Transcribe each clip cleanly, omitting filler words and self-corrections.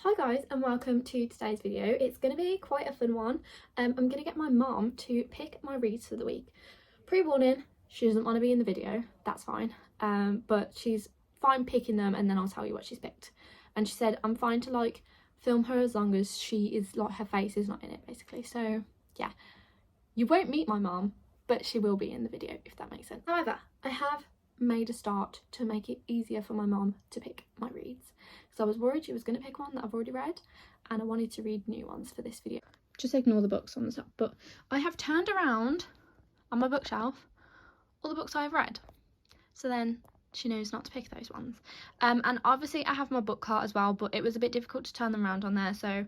Hi guys and welcome to today's video. It's going to be quite a fun one. I'm going to get my mom to pick my reads for the week. Pre-warning, she doesn't want to be in the video, that's fine, but she's fine picking them and then I'll tell you what she's picked. And she said I'm fine to like film her as long as she is like her face is not in it basically. So yeah, you won't meet my mom, but she will be in the video if that makes sense. However, I have made a start to make it easier for my mom to pick my reads because I was worried she was going to pick one that I've already read and I wanted to read new ones for this video. Just ignore the books on the top, but I have turned around on my bookshelf all the books I've read, so then she knows not to pick those ones. And obviously I have my book cart as well, but it was a bit difficult to turn them around on there, so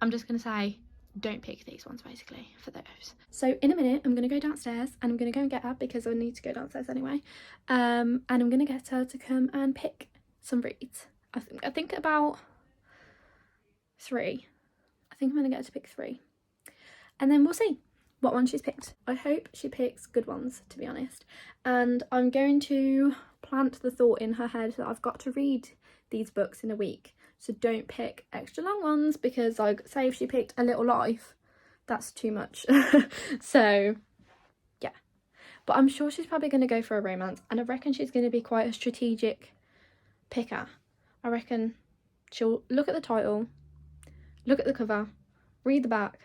I'm just going to say don't pick these ones basically for those. So in a minute I'm going to go downstairs and I'm going to go and get her because I need to go downstairs anyway, and I'm going to get her to come and pick some reads. I think about 3. I think I'm going to get her to pick 3 and then we'll see what one she's picked. I hope she picks good ones, to be honest, and I'm going to plant the thought in her head that I've got to read these books in a week. So don't pick extra long ones because, like, say if she picked A Little Life, that's too much. So yeah, but I'm sure she's probably going to go for a romance, and I reckon she's going to be quite a strategic picker. I reckon she'll look at the title, look at the cover, read the back,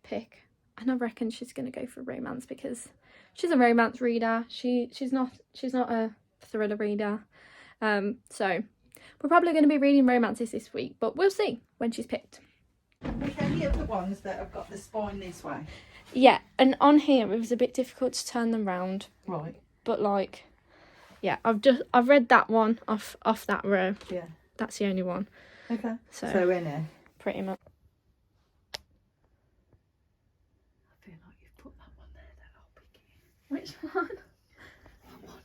pick, and I reckon she's going to go for romance because she's a romance reader. She's not a thriller reader. So we're probably going to be reading romances this week, but we'll see when she's picked. Pick any of the ones that have got the spine this way. Yeah, and on here it was a bit difficult to turn them round. Right. But like, yeah, I've read that one off that row. Yeah. That's the only one. Okay. So in there. pretty much. I feel like you've put that one there that I'll pick it. Which one? That one.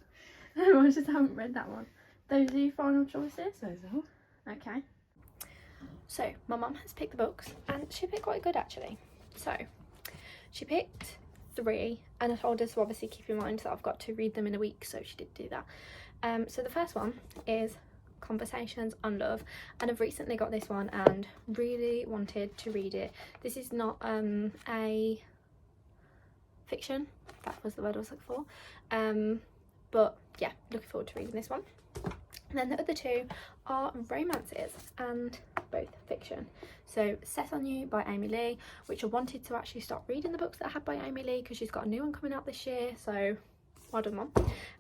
No, I just haven't read that one. Those are your final choices? Those are. Okay. So my mum has picked the books and she picked quite good actually. So she picked 3 and I told her to obviously keep in mind that I've got to read them in a week, so she did do that. So the first one is Conversations on Love, and I've recently got this one and really wanted to read it. This is not a fiction, that was the word I was looking for, but yeah, looking forward to reading this one. And then the other 2 are romances and both fiction. So Set on You by Amy Lea, which I wanted to actually start reading the books that I had by Amy Lea because she's got a new one coming out this year, so well done Mum.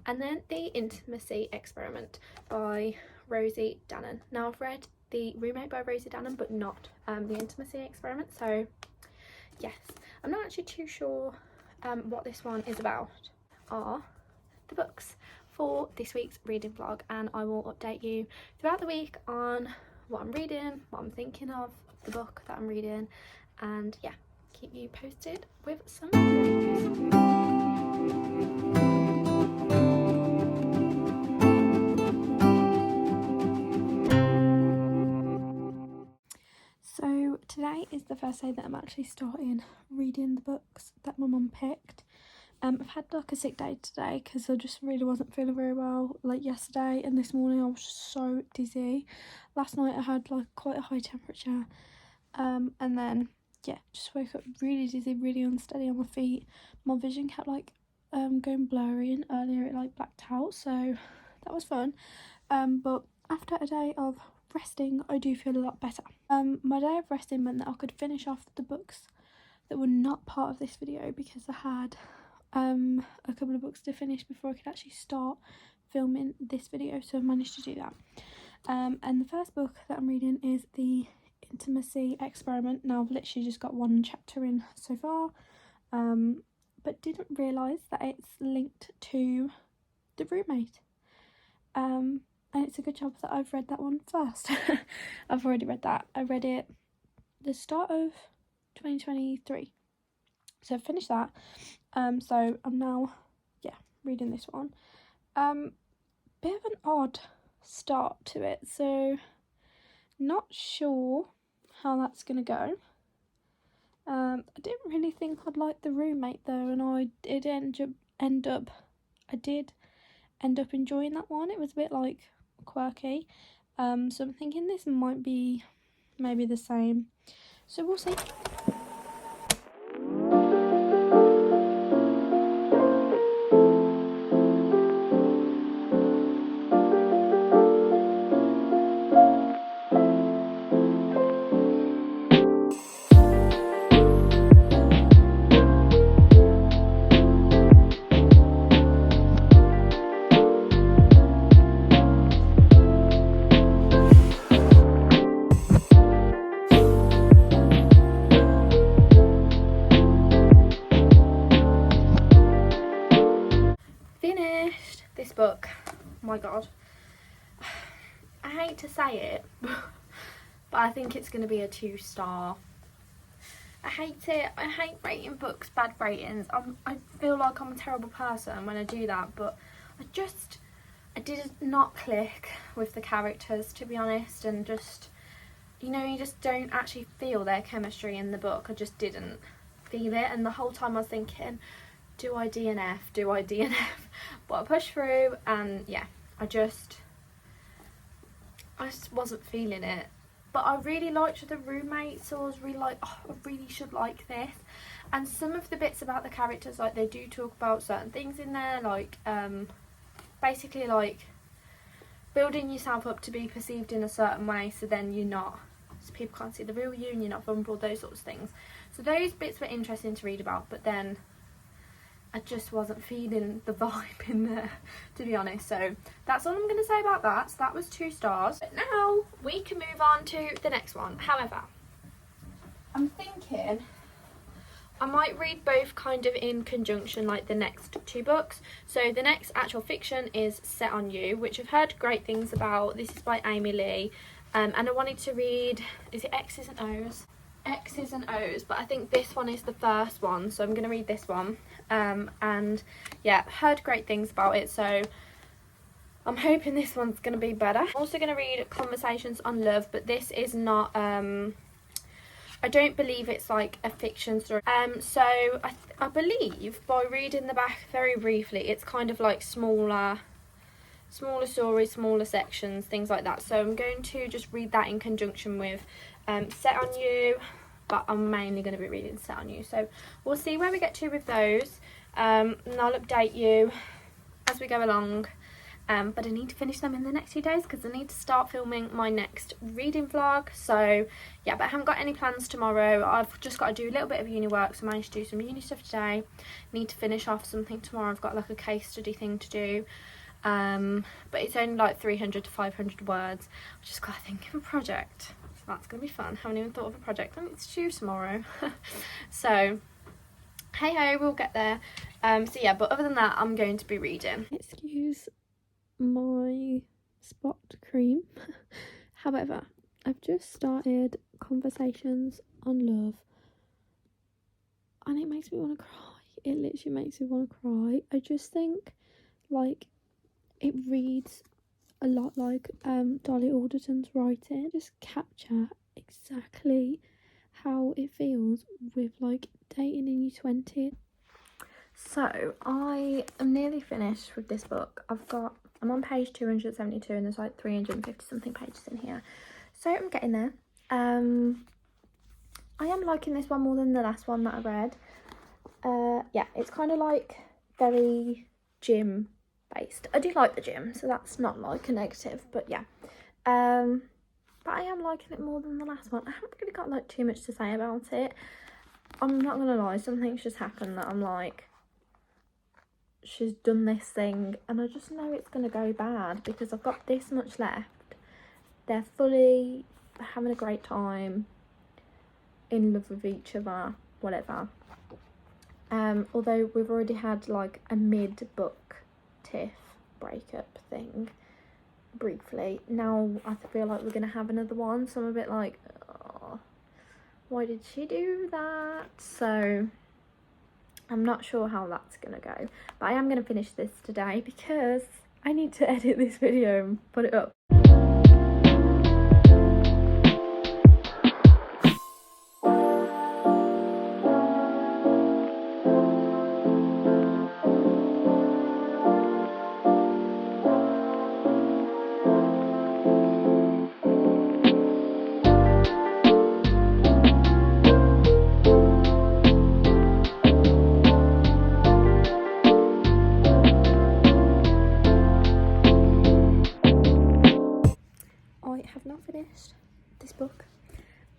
And then The Intimacy Experiment by Rosie Danan. Now I've read The Roommate by Rosie Danan but not The Intimacy Experiment, so yes, I'm not actually too sure what this one is about. Are the books for this week's reading vlog, and I will update you throughout the week on what I'm reading, what I'm thinking of the book that I'm reading, and yeah, keep you posted with some reviews. So today is the first day that I'm actually starting reading the books that my mum picked. I've had like a sick day today because I just really wasn't feeling very well, like yesterday, and this morning I was just so dizzy. Last night I had like quite a high temperature, and then yeah, just woke up really dizzy, really unsteady on my feet. My vision kept like going blurry, and earlier it like blacked out, so that was fun. But after a day of resting I do feel a lot better. My day of resting meant that I could finish off the books that were not part of this video because I had a couple of books to finish before I could actually start filming this video, so I've managed to do that. And the first book that I'm reading is The Intimacy Experiment. Now I've literally just got 1 chapter in so far, but didn't realise that it's linked to The Roommate, and it's a good job that I've read that one first. I've already read that. I read it the start of 2023, so I've finished that. So I'm now, yeah, reading this one. Bit of an odd start to it, so not sure how that's gonna go. I didn't really think I'd like The Roommate though, and I did end up enjoying that one. It was a bit like quirky, so I'm thinking this might be maybe the same. So we'll see. Finished this book. Oh my god, I hate to say it, but I think it's going to be a 2-star. I hate it. I hate rating books bad ratings. I feel like I'm a terrible person when I do that, but I did not click with the characters, to be honest, and just, you know, you just don't actually feel their chemistry in the book. I just didn't feel it, and the whole time I was thinking, do I DNF? Do I DNF? But I pushed through, and yeah, I just wasn't feeling it. But I really liked the roommates, so I was really like, oh, I really should like this. And some of the bits about the characters, like, they do talk about certain things in there, like basically like building yourself up to be perceived in a certain way, so then you're not, so people can't see the real you and you're not vulnerable, those sorts of things. So those bits were interesting to read about, but then I just wasn't feeling the vibe in there, to be honest. So that's all I'm going to say about that. So that was 2 stars. But now we can move on to the next one. However, I'm thinking I might read both kind of in conjunction, like the next 2 books. So the next actual fiction is Set on You, which I've heard great things about. This is by Amy Lea. And I wanted to read, is it X's and O's? X's and O's, but I think this one is the first one, so I'm going to read this one. And yeah, heard great things about it, so I'm hoping this one's going to be better. I'm also going to read Conversations on Love, but this is not, I don't believe it's like a fiction story. So I believe, by reading the back very briefly, it's kind of like smaller stories, smaller sections, things like that. So I'm going to just read that in conjunction with Set on You, but I'm mainly going to be reading Set on You. So we'll see where we get to with those, and I'll update you as we go along. But I need to finish them in the next few days because I need to start filming my next reading vlog. So yeah, but I haven't got any plans tomorrow. I've just got to do a little bit of uni work, so I managed to do some uni stuff today. Need to finish off something tomorrow. I've got like a case study thing to do. But it's only like 300 to 500 words. I've just got to think of a project. So that's going to be fun. Haven't even thought of a project. I need to do tomorrow. So hey ho, we'll get there. So yeah, but other than that, I'm going to be reading. Excuse my spot cream. However, I've just started Conversations on Love and it makes me want to cry. It literally makes me want to cry. I just think like it reads a lot like Dolly Alderton's writing. Just capture exactly how it feels with like dating in your 20s. So I am nearly finished with this book. I'm on page 272 and there's like 350 something pages in here. So I'm getting there. I am liking this one more than the last one that I read. Yeah, it's kind of like very gym based. I do like the gym, so that's not like a negative, but yeah. But I am liking it more than the last one. I haven't really got like too much to say about it. I'm not gonna lie, something's just happened that I'm like, she's done this thing and I just know it's gonna go bad because I've got this much left. They're fully having a great time, in love with each other, whatever. Although we've already had like a mid-book tiff breakup thing briefly. Now I feel like we're gonna have another one, so I'm a bit like, oh, why did she do that? So I'm not sure how that's gonna go, but I am gonna finish this today because I need to edit this video and put it up.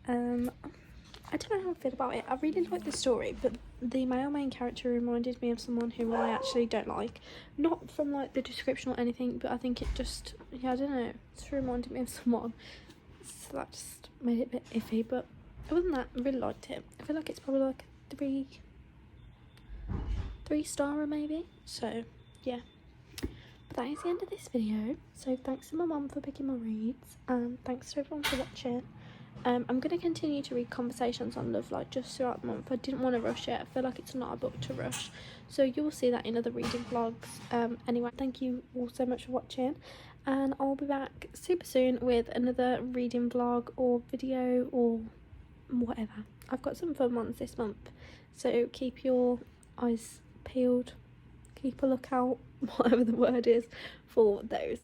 I don't know how I feel about it. I really like the story, but the male main character reminded me of someone who I actually don't like. Not from like the description or anything, but I think it just, yeah, I don't know, it's reminded me of someone. So that just made it a bit iffy, but other than that, I really liked it. I feel like it's probably like a three-starer maybe. So yeah. But that is the end of this video. So thanks to my mum for picking my reads, and thanks to everyone for watching. I'm going to continue to read Conversations on Love like just throughout the month. I didn't want to rush it. I feel like it's not a book to rush. So you'll see that in other reading vlogs. Anyway, thank you all so much for watching. And I'll be back super soon with another reading vlog or video or whatever. I've got some fun ones this month. So keep your eyes peeled. Keep a lookout, whatever the word is, for those.